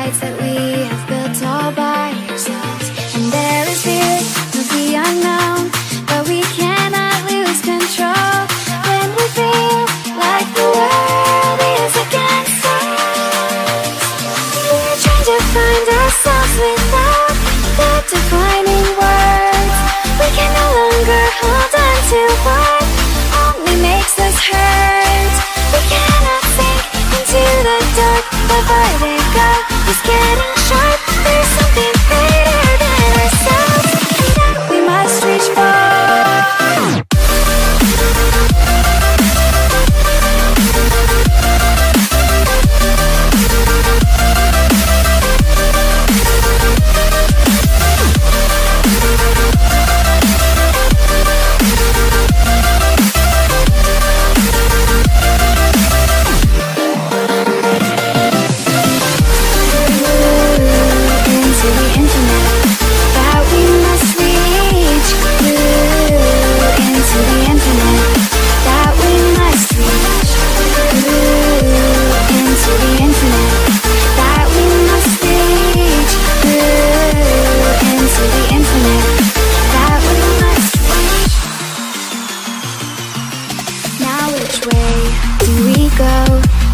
heights that we have built all by ourselves. And there is fear of the unknown, but we cannot lose control when we feel like the world is against us. We're trying to find ourselves without the defining words. We can no longer hold on to what only makes us hurt. We cannot sink into the dark. The vertigo is getting sharp. There's something greater than ourselves, and that we must reach for.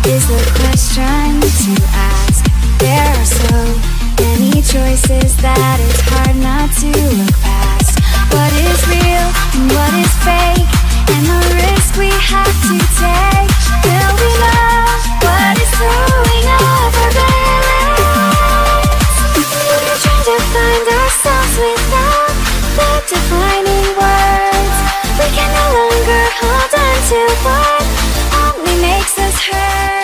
Is the question to ask. There are so many choices that it's hard not to look past. What is real and what is fake, and the risk we have to take. Will we know what is throwing off our balance? We're trying to find ourselves without the defining words. We can no longer hold on to what only makes us hurt.